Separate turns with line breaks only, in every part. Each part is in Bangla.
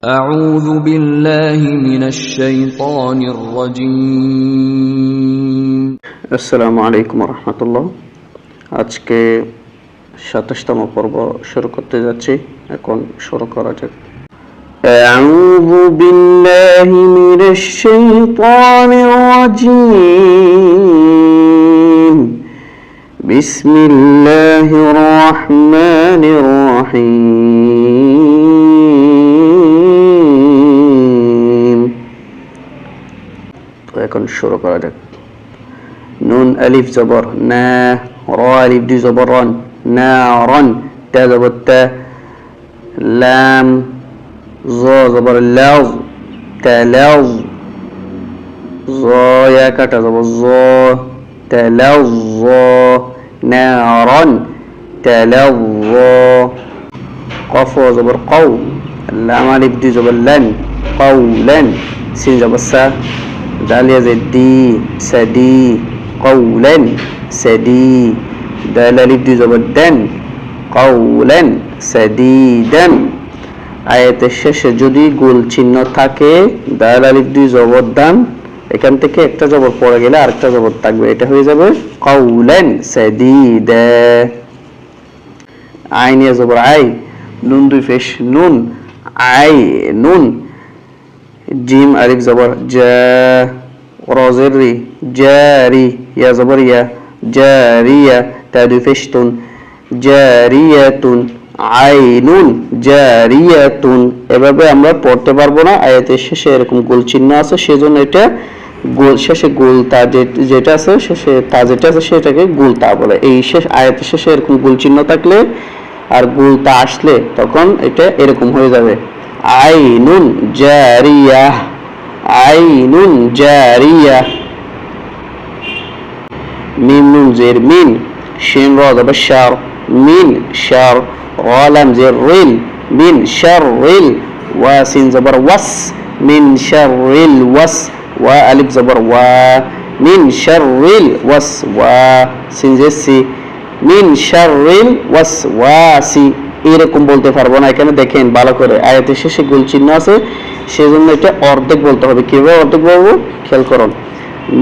أعوذ بالله من الشيطان الرجيم
আসসালামু আলাইকুম রাহমাতুল্লাহ। আজকে ২৭তম পর্ব শুরু করতে যাচ্ছি। এখন শুরু করা যাক। আউযু বিল্লাহি মিনাশ শাইতানির রাজীম। বিসমিল্লাহির রহমানির রহিম। তো এখন শুরু করা যাক। নুন আলিফ জবর না, র আলিফ দুই জবর রন, না রন, তা জবর তা, লাম জ জবর লাউ, তা লাউ, জ ইয়া কাটা জবর জ, তা লাউ জ, না রন, তা লাউ জ, কফ জবর কৌ, লাম আলিফ দুই জবর লান, কৌলান, সিন জবর সা, দালিয়া জেদি, সাদি, কৌলেন, সাদি, দাল আলিফ দুই জবর দেন, কৌলেন সাদিদান। আয়াতের শেষে যদি গোল চিহ্ন থাকে, দাল আলিফ দুই জবর দান, এখান থেকে একটা জবর পড়ে গেলে আরেকটা জবর থাকবে, এটা হয়ে যাবে কৌলেন সাদিদা। আইন জবর আই, নুন দুই পেশ নুন, আই নুন, জিম আলিফ জবর জা, রজের রি, জারি, ইয়া জবর ইয়া, জারিয়া, তা দুই পেশ তুন, জারিয়াতুন, আইনুন জারিয়াতুন। এভাবে আমরা পড়তে পারবো না, আয়াতের শেষে এরকম গোল চিহ্ন আছে, সেজন্য এটা গোল, শেষে গোল তা যেটা আছে, শেষে তা যেটা আছে সেটাকে গোল তা বলে। এই শেষ আয়াতের শেষে এরকম গোল চিহ্ন থাকলে আর গোল তা আসলে তখন এটা এরকম হয়ে যাবে, আইনুন জারিয়া, আইনুন জারিয়া। মিম নুন জের মিন, শিন র জবর শার, মিন শার, র লাম জের রিল, মিন শাররিল, ওয়া সিন জবর ওয়াস, মিন শাররিল ওয়াস, ওয়া আলিফ জবর ওয়া, মিন শাররিল ওয়াস ওয়া, সিন জের সি, মিন শাররিল ওয়াস ওয়াসি। এরকম বলতে পারবো না, এখানে দেখেন ভালো করে আয়াতের শেষে গোল চিহ্ন আছে, সেজন্য এটা অর্ধেক বলতে হবে। কিভাবে অর্ধেক বলবো খেয়াল করুন,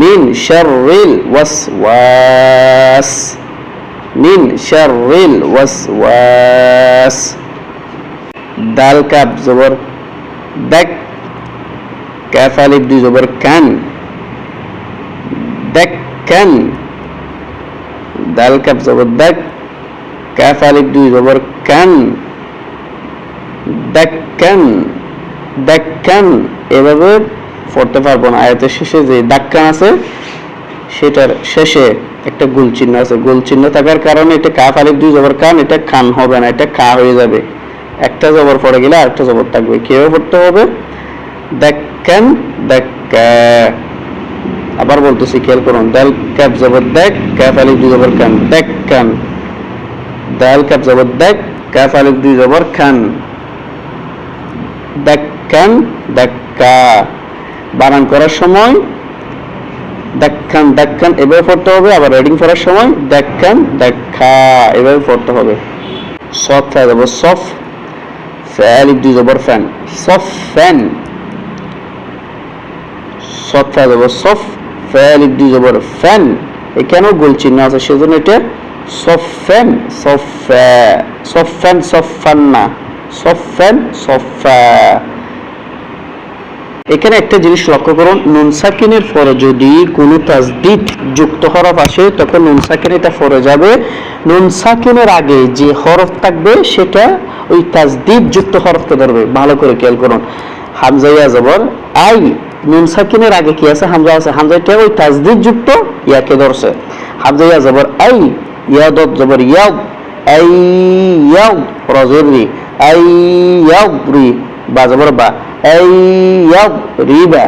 মিন শাররিল ওয়াসওয়াস, মিন শাররিল ওয়াসওয়াস। দাল কাফ জবর দাক, কাফ আলিফ দুই জবর কান, দাক্কান, দাল কাফ জবর দাক, কাফ আলিফ দুই জবর কান, দাক্কান, দাক্কান। এভাবে পড়তে পারবো না, আয়াতের শেষে যে দাক্কান আছে সেটার শেষে একটা গোল চিহ্ন আছে, গোল চিহ্ন থাকার কারণে এটা কাফ আলিফ দুই জবর কান, এটা খান হবে না, এটা কা হয়ে যাবে, একটা জবর পড়ে গেলে আরেকটা জবর থাকবে। কিভাবে পড়তে হবে, দাক্কান দাক্কা। আবার বলতেছি খেয়াল করুন, দাল কাফ জবর দাক, কাফ আলিফ দুই জবর কান, দাক্কান, দাল কাফ জবর দাক, কাফ আলিফ দুই জবর খান, দাক্কান দাক্কা। বানান করার সময় দাক্কান দাক্কান এভাবে পড়তে হবে, আবার রিডিং করার সময় দাক্কান দাক্কা এভাবে পড়তে হবে। সফ ফা জবর সফ, ফা আলিফ দুই জবর ফ্যান, সফ ফ্যান, সফ ফা জবর সফ, ফা আলিফ দুই জবর ফ্যান, এখানেও গোল চিহ্ন আছে, সেজন্য এটা সফফান সফফা, সফফান সফফান না, সফফান সফফা। এখানে একটা জিনিস লক্ষ্য করুন, নুন সাকিনের পরে যদি কোনো তাসদিদ যুক্ত হরফ আসে তখন নুন সাকিন এটা পড়ে যাবে, নুন সাকিনের আগে যে হরফ থাকবে সেটা ওই তাসদিদ যুক্ত হরফকে ধরবে। ভালো করে খেয়াল করুন, হামজা ইয়া জবর আই, নুন সাকিনের আগে কি আছে, হামজা আছে, হামজাটা ওই তাসদিদ যুক্ত ইয়াকে ধরছে। হামজা ইয়া জবর আই, ইয়া দত জবর ইয়াদ, আই ইয়াদ, রজের রি, আই ইয়াদ রি, বা জবর বা, আই ইয়াদ রিবা,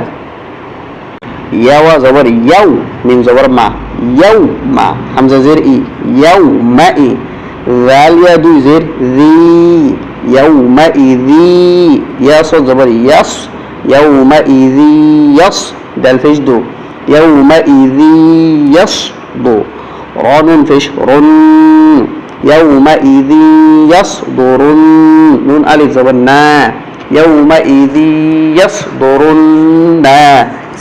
ইয়াওয়া জবর ইয়াউ, মিম জবর মা, ইয়াউ মা, হামজা জের ই, ইয়াউ মা ই, জাল ইয়া দুই জের রি, ইয়াউ মা ই রি, ইয়াস জবর ইয়াস, ইয়াউ মা ই রি ইয়াস, দাল ফেশ দো, ইয়াউ মা ই রি ইয়াস দো, রনুন ফেশ রন, ইয়াউ মা ই রি ইয়াস দো রুন, নুন আলিফ জবর না, ইয়াউমাইযি ইয়াসদুরুন্না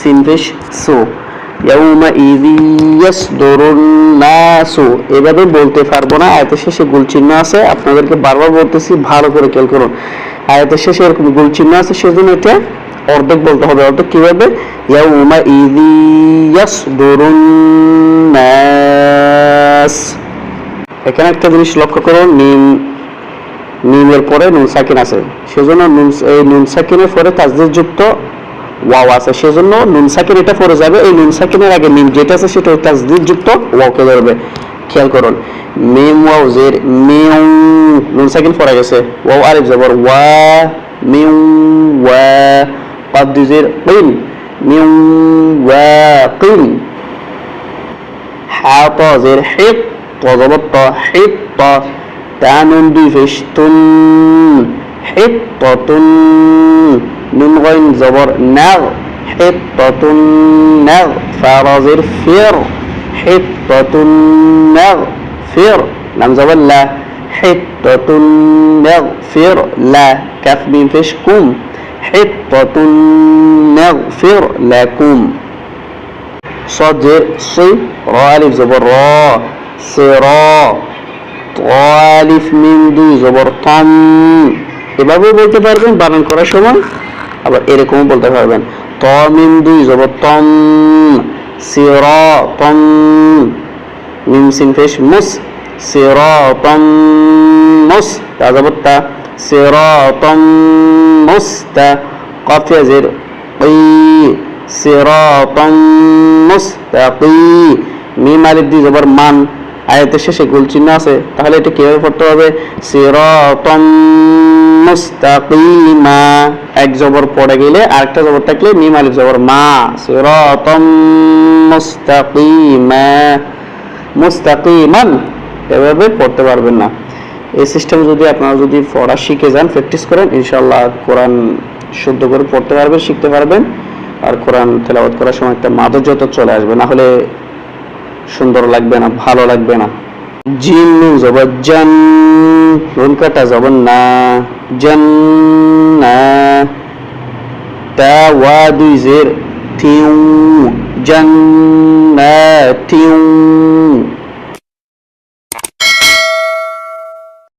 সিন পেশ সু ইয়াউমাইযি ইয়াসদুরুন্নাসু এভাবে বলতে পারবো না। আয়াতের শেষে গুল চিহ্ন আছে, আপনাদেরকে বারবার বলতেছি, ভালো করে খেয়াল করুন। আয়াতের শেষে এরকম গুল চিহ্ন আছে, সেজন্য এটা অর্ধেক বলতে হবে। অর্ধেক কিভাবে? ইয়াউমাইযি ইয়াসদুরুন্নাস। এখানে একটা জিনিস লক্ষ্য করুন, মিমের পরে নুন সাকিন আছে, সেজন্য এই নুন সাকিনের পরে তাসদীদ যুক্ত ওয়াও আছে, সেজন্য নুন সাকিন এটা পড়ে যাবে। এই নুন সাকিনের আগে মিম যেটা আছে সেটা ওই তাসদীদ যুক্ত ওয়াওকে ধরবে। খেয়াল করুন, মিম ওয়াও জের মিউ, নুন সাকিন পড়ে গেছে, ওয়াও আলিফ জবর ওয়া, মিউ ওয়া, কাফ দুই জের কিন, মিউ ওয়া কিন, হা তা জের হিত, তা জবর তা, হিত তা, তা নুন দুই পেশ তুন, হিত্তাতুন, নুন গাইন জবর নাগ, হিত্তাতুন নাগ, ফা রা জের ফির, হিত্তাতুন নাগ ফির, লাম জবর লা, হিত্তাতুন নাগ ফির লা, কাফ মিম পেশ কুম, হিত্তাতুন নাগ ফির লাকুম, صاد জের সি, রা আলিফ জবর রা, সিরা, আলিফ মিম দুই জবর তাম। এভাবেও বলতে পারবেন বানান করার সময়, আবার এরকমও বলতে পারবেন। ত মিম দুই জবর তম, সিরাতাম, মিম সিন পেশ মুস, সিরাতাম মুস, তা জবর তা, সিরাতাম মুস্তা, কাফ ইয়া জের কি, সিরাতাম মুস্তাকি, মিম আলিফ দুই জবর মান, আয়াতের শেষে গোল চিহ্ন আছে, তাহলে এটা কিভাবে পড়তে হবে? সিরাতাম মুস্তাকিমা, এক জবর পড়ে গেলে আরেকটা জবর থাকলে মিম আলিফ জবর মা, সিরাতাম মুস্তাকিমা, মুস্তাকিমান এভাবে পড়তে পারবেন না। এই সিস্টেম যদি আপনারা যদি পড়া শিখে যান, প্র্যাকটিস করেন, ইনশাআল্লাহ কোরআন শুদ্ধ করে পড়তে পারবেন, শিখতে পারবেন, আর কোরআন তেলাওয়াত করার সময় একটা মাধুর্যতা চলে আসবে, না হলে সুন্দর লাগবে না, ভালো লাগবে না। জিম নুন জবর জান, নুন কাটা জবর না, জান্না, তা ওয়া দুই জের থিউ, জান্নাতিউ,